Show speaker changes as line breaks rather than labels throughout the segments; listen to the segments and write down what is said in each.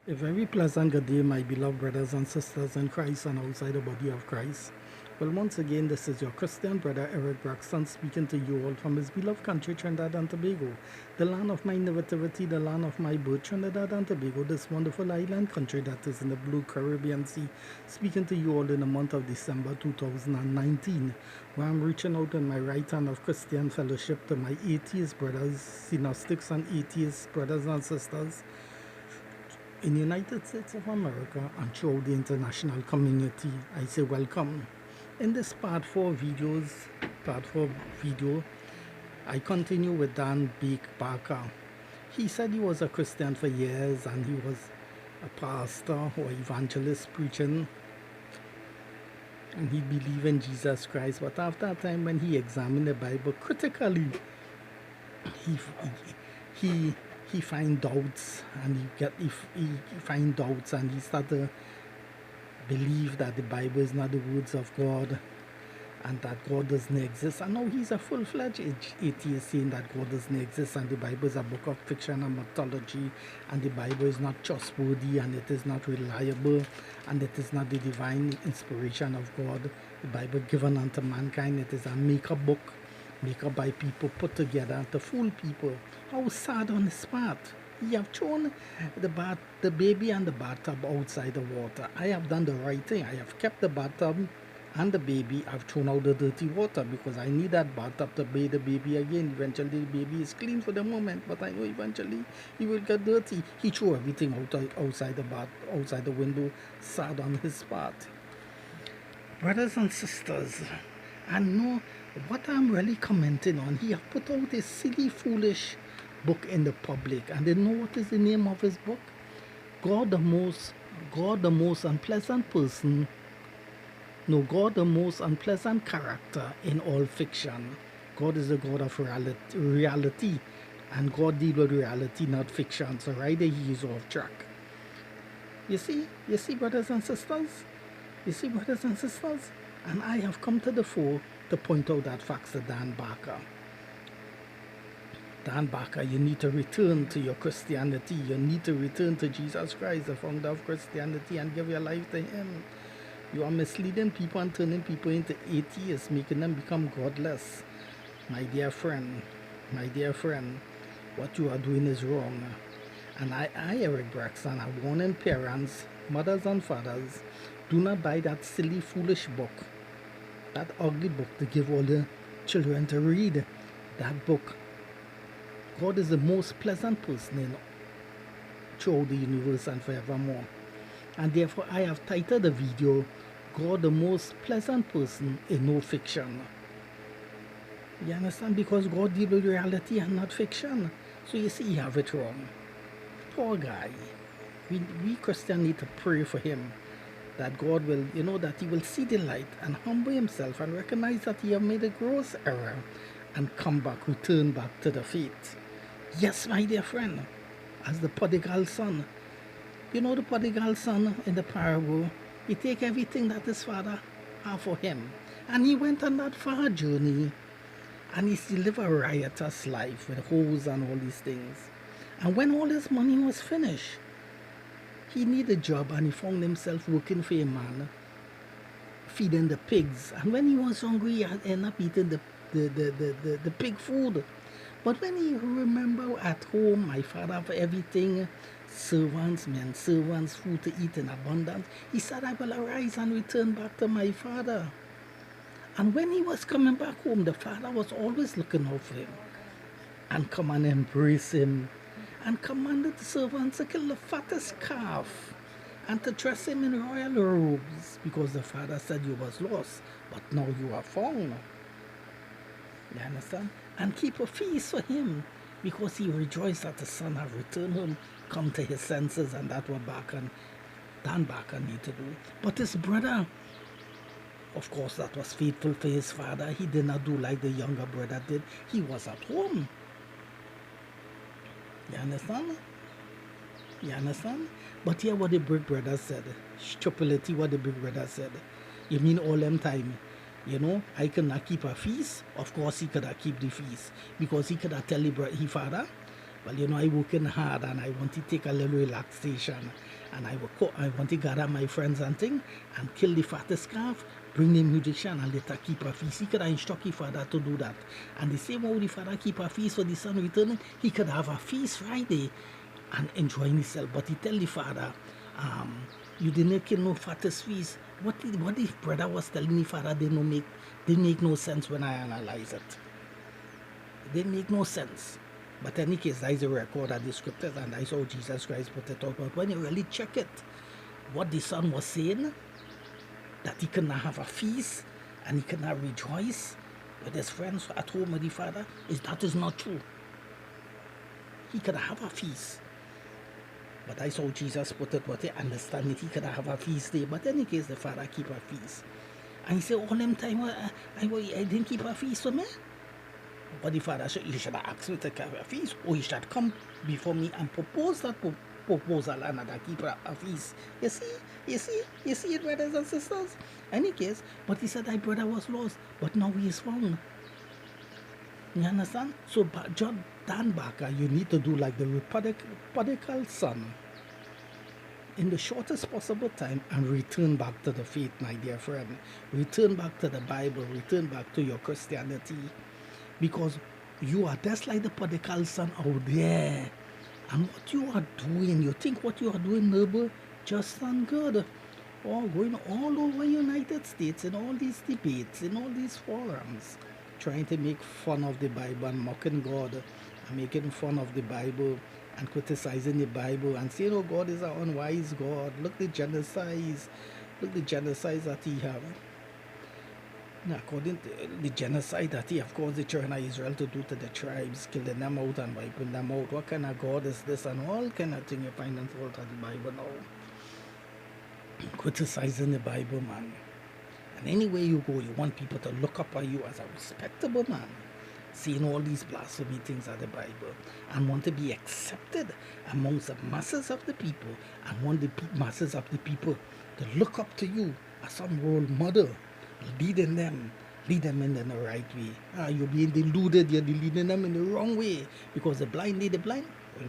A very pleasant good day, my beloved brothers and sisters in Christ and outside the body of Christ. Well, once again, this is your Christian brother Eric Braxton speaking to you all from his beloved country, Trinidad and Tobago, the land of my nativity, the land of my birth, Trinidad and Tobago, this wonderful island country that is in the blue Caribbean Sea, speaking to you all in the month of December 2019, where I'm reaching out in my right hand of Christian fellowship to my atheist brothers, agnostics and atheist brothers and sisters in the United States of America and throughout the international community. I say welcome. In this part 4 video, I continue with Dan Barker. He said he was a Christian for years and he was a pastor or evangelist preaching and he believed in Jesus Christ. But after a time when he examined the Bible critically, he he find doubts and he find doubts and he start to believe that the Bible is not the words of God and that God doesn't exist. And now he's a full-fledged atheist saying that God doesn't exist and the Bible is a book of fiction and mythology and the Bible is not trustworthy and it is not reliable and it is not the divine inspiration of God. The Bible given unto mankind, it is a make-up book, make up by people, put together to fool people. How sad on his part. He have thrown the baby and the bathtub outside the water. I have done the right thing. I have kept the bathtub and the baby. I've thrown out the dirty water because I need that bathtub to bathe the baby again. Eventually the baby is clean for the moment, but I know eventually he will get dirty. He threw everything outside the window. Sad on his part. Brothers and sisters, I know what I'm really commenting on. He have put out a silly, foolish book in the public, and they know what is the name of his book? God the most unpleasant person. No, God the most unpleasant character in all fiction. God is the God of reality, and God deals with reality, not fiction. So right there he is off track. You see, brothers and sisters? You see, brothers and sisters? And I have come to the fore to point out that facts to Dan Barker. Dan Barker, you need to return to your Christianity. You need to return to Jesus Christ, the founder of Christianity, and give your life to Him. You are misleading people and turning people into atheists, making them become godless. My dear friend, what you are doing is wrong. And I Eric Braxton, are warning parents, mothers and fathers, do not buy that silly, foolish book, that ugly book to give all the children to read. That book, God is the most pleasant person in throughout the universe and forevermore. And therefore I have titled the video, God the most pleasant person in no fiction. You understand? Because God deals with reality and not fiction. So you see, you have it wrong. Poor guy. We Christians need to pray for him, that God will, that he will see the light and humble himself and recognize that he have made a gross error and return back to the faith. Yes, my dear friend, as the prodigal son. You know the prodigal son in the parable, he take everything that his father had for him. And he went on that far journey and he lived a riotous life with hoes and all these things. And when all his money was finished, he needed a job and he found himself working for a man, feeding the pigs. And when he was hungry, he ended up eating the pig food. But when he remembered at home, my father have everything, servants, food to eat in abundance, he said, I will arise and return back to my father. And when he was coming back home, the father was always looking out for him and come and embrace him and commanded the servants to kill the fattest calf and to dress him in royal robes, because the father said you was lost, but now you are found. You understand? And keep a feast for him, because he rejoiced that the son have returned home, come to his senses, and that what Dan Barker need to do. But his brother, of course, that was faithful for his father. He did not do like the younger brother did. He was at home. You understand? But here what the big brother said, stupidity what the big brother said. You mean all them time, I cannot keep a feast? Of course he could have keep the feast, because he could have tell his father, well, I working hard and I want to take a little relaxation. and I want to gather my friends and thing and kill the fattest calf, bring the musician and let her keep a feast. He could have instruct his father to do that. And the same way the father keep a feast for the son returning, he could have a feast Friday and enjoying himself. But he tell the father, you didn't kill no fattest feast. What the brother was telling the father didn't make no sense when I analyze it. It didn't make no sense. But in any case, that is a record of the scriptures, and that's how Jesus Christ put it out. But when you really check it, what the son was saying, that he cannot have a feast and he cannot rejoice with his friends at home with the father, that is not true. He could have a feast. But that's how Jesus put it, but they understand it. He could have a feast day. But in any case, the father keep a feast. And he said, all them time I didn't keep a feast for me. But the father said, you should have asked me to keep a feast, or you should come before me and propose that proposal and that keep a feast. You see it, brothers and sisters? In any case, but he said, thy brother was lost, but now he is found. You understand? So, John Dan Barker, you need to do like the prodigal son in the shortest possible time and return back to the faith, my dear friend. Return back to the Bible, return back to your Christianity. Because you are just like the prodigal son out there. And what you are doing, you think what you are doing, neighbor, just and good. Or going all over United States in all these debates, in all these forums, trying to make fun of the Bible and mocking God and making fun of the Bible and criticizing the Bible and saying, oh, God is an unwise God. Look the genocides that he have. According to the genocide that he have caused the children of Israel to do to the tribes, killing them out and wiping them out. What kind of God is this? And all kind of thing you find in fault of the Bible now. Criticizing the Bible, man. And anywhere you go, you want people to look up at you as a respectable man, seeing all these blasphemy things of the Bible, and want to be accepted amongst the masses of the people, and want the masses of the people to look up to you as some role model, leading them in the right way. You're being deluded, you're leading them in the wrong way, because the blind lead the blind will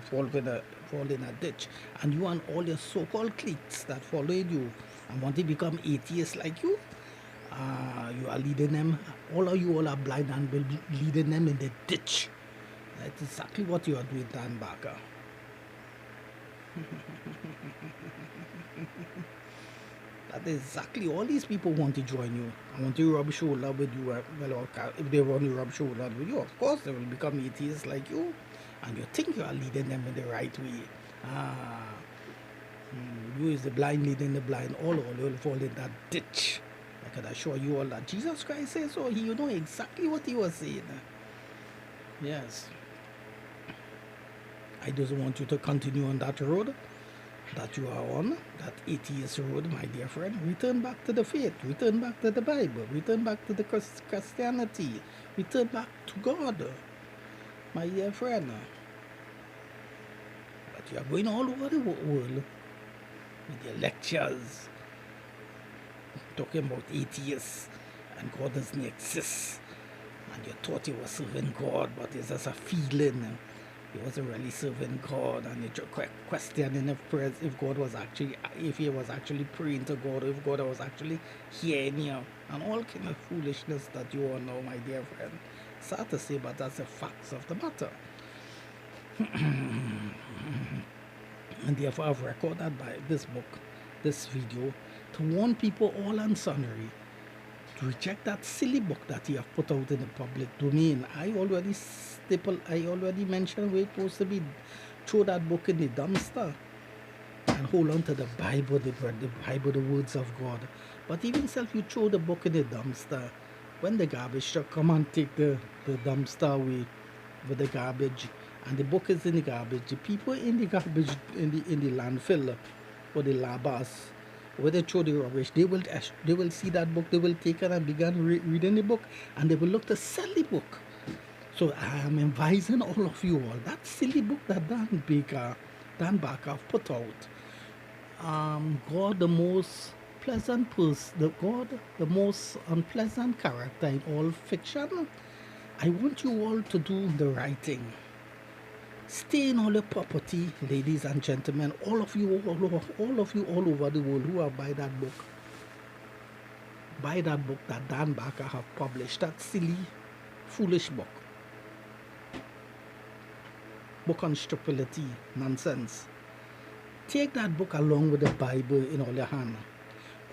fall in a ditch. And you and all your so-called cliques that follow you and want to become atheists like you, you are leading them, all are blind and will be leading them in the ditch. That's exactly what you are doing, Dan Barker. That is exactly all these people want to join you. I want to rub shoulder with you. Well, if they want to rub shoulder with you, of course they will become atheists like you. And you think you are leading them in the right way. You is the blind leading the blind. All will fall in that ditch. I can assure you all that Jesus Christ says so. You know exactly what he was saying. Yes. I just want you to continue on that road that you are on, that atheist road, my dear friend. Return back to the faith, return back to the Bible, return back to the Christianity, return back to God, my dear friend. But you are going all over the world with your lectures, talking about atheists and God doesn't exist, and you thought you were serving God, but it's just a feeling. He wasn't really serving God, and you're questioning if God was actually, if he was actually praying to God, if God was actually hearing you, and all kind of foolishness that you all know, my dear friend. Sad to say, but that's the facts of the matter. And therefore, I've recorded by this book, this video, to warn people all and sundry to reject that silly book that he have put out in the public domain. I already mentioned we're supposed to be throw that book in the dumpster and hold on to the Bible, the Bible, the words of God. But even if you throw the book in the dumpster, when the garbage truck come and take the dumpster away with the garbage, and the book is in the garbage, the people in the garbage in the landfill or the labas, where they throw the rubbish, they will see that book, they will take it and begin reading the book, and they will look to sell the book. So I am advising all of you all, that silly book that Dan Barker put out, God the most pleasant person, the most unpleasant character in all fiction. I want you all to do the right thing. Stay in all your property, ladies and gentlemen, all of you all over the world who have buy that book. Buy that book that Dan Barker have published, that silly, foolish book. Book on stupidity, nonsense. Take that book along with the Bible in all your hand.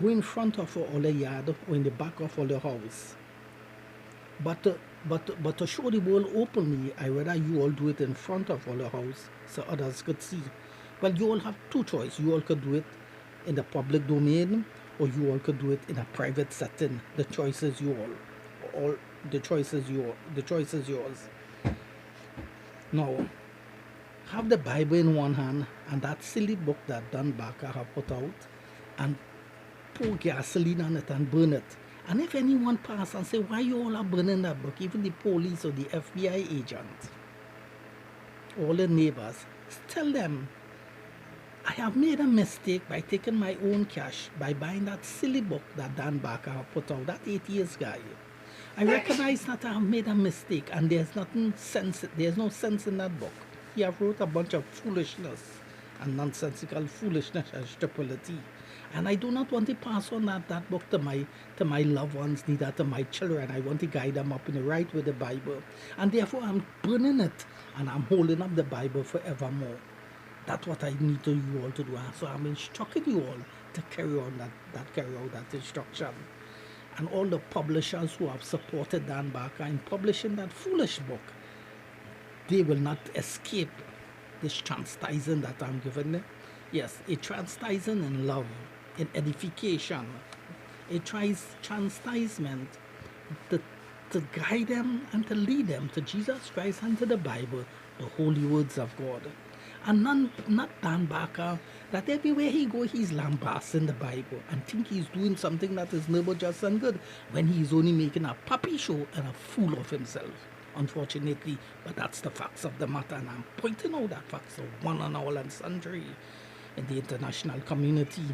Go in front of all your yard or in the back of all your house. But to show the world openly, I rather you all do it in front of all your house so others could see. Well, you all have two choices. You all could do it in the public domain, or you all could do it in a private setting. The choice is yours. The choice is yours. Now, have the Bible in one hand and that silly book that Dan Barker have put out, and pour gasoline on it and burn it. And if anyone pass and say, why you all are burning that book, even the police or the FBI agent, all the neighbors, tell them, I have made a mistake by taking my own cash, by buying that silly book that Dan Barker have put out, that 8 years guy. I recognize that I have made a mistake, and there's no sense in that book. He have wrote a bunch of foolishness and nonsensical foolishness and stupidity. And I do not want to pass on that book to my loved ones, neither to my children. I want to guide them up in the right with the Bible. And therefore I'm burning it and I'm holding up the Bible forevermore. That's what I need to you all to do. So I'm instructing you all to carry out that instruction. And all the publishers who have supported Dan Barker in publishing that foolish book, they will not escape this chastising that I'm giving them. Yes, a chastising in love, in edification, a chastisement to guide them and to lead them to Jesus Christ and to the Bible, the holy words of God. And not Dan Barker, that everywhere he go, he's lambasting the Bible and think he's doing something that is noble, just and good, when he's only making a puppy show and a fool of himself. Unfortunately, but that's the facts of the matter, and I'm pointing out that facts to one and all and sundry in the international community.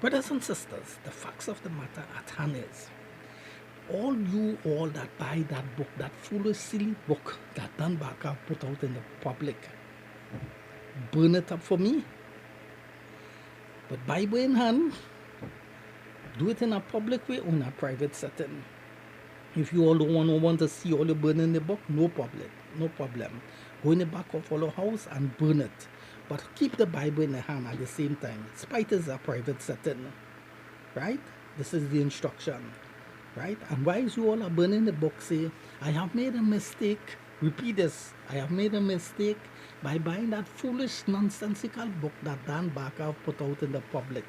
Brothers and sisters, the facts of the matter at hand is, all that buy that book, that foolish, silly book that Dan Barker put out in the public, burn it up for me. But Bible in hand, do it in a public way or in a private setting. If you all don't want to see all you burning the book, no problem. Go in the back of all your house and burn it. But keep the Bible in the hand at the same time. Spite is a private setting. Right? This is the instruction. Right? And while you all are burning the book, say, I have made a mistake. Repeat this. I have made a mistake by buying that foolish, nonsensical book that Dan Barker put out in the public.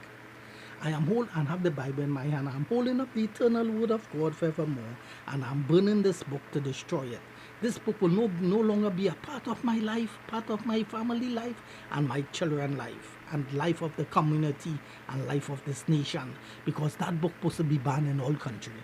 I am and have the Bible in my hand. I'm holding up the eternal word of God forevermore, and I'm burning this book to destroy it. This book will no longer be a part of my life, part of my family life, and my children's life, and life of the community, and life of this nation, because that book supposed to be banned in all countries.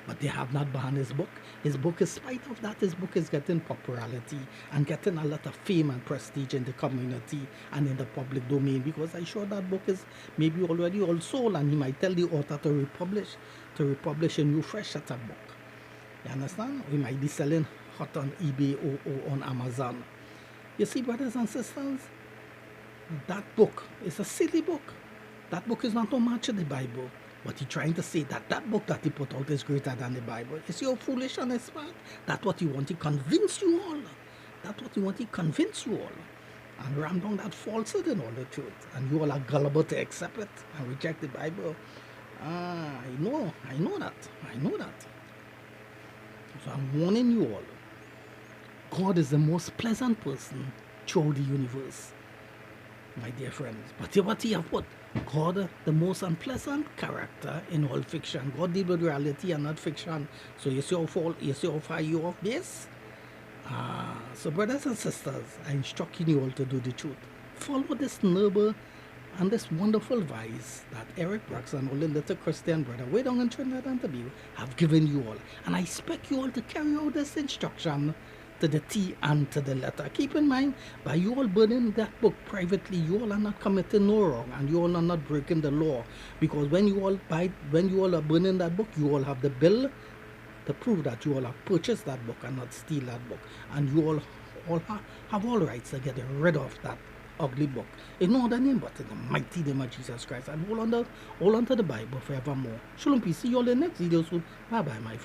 But they have not banned his book. His book, in spite of that, his book is getting popularity and getting a lot of fame and prestige in the community and in the public domain, because I'm sure that book is maybe already all sold, and he might tell the author to republish a new fresh set of book. You understand? We might be selling hot on eBay or on Amazon. You see, brothers and sisters, that book is a silly book. That book is not no match of the Bible. But he's trying to say that that book that he put out is greater than the Bible. You see how foolish on his part? That's what he wants to convince you all. That's what he wants to convince you all. And ram down that falsehood and all the truth. And you all are gullible to accept it and reject the Bible. I know that. So I'm warning you all. God is the most pleasant person throughout the universe, my dear friends. But what he have put? God, the most unpleasant character in all fiction. God deal with reality and not fiction. So you see how far you off base? So brothers and sisters, I instruct you all to do the truth. Follow this noble and this wonderful advice that Eric Brooks and all the little Christian brother way down in Trinidad and Tobago have given you all. And I expect you all to carry out this instruction to the T and to the letter. Keep in mind, by you all burning that book privately, you all are not committing no wrong, and you all are not breaking the law. Because when you all are burning that book, you all have the bill to prove that you all have purchased that book and not steal that book. And you all have all rights to get rid of that ugly book. In no other name but in the mighty name of Jesus Christ. And hold on to the Bible forevermore. Shalom peace. See you all in the next video soon. Bye bye, my friend.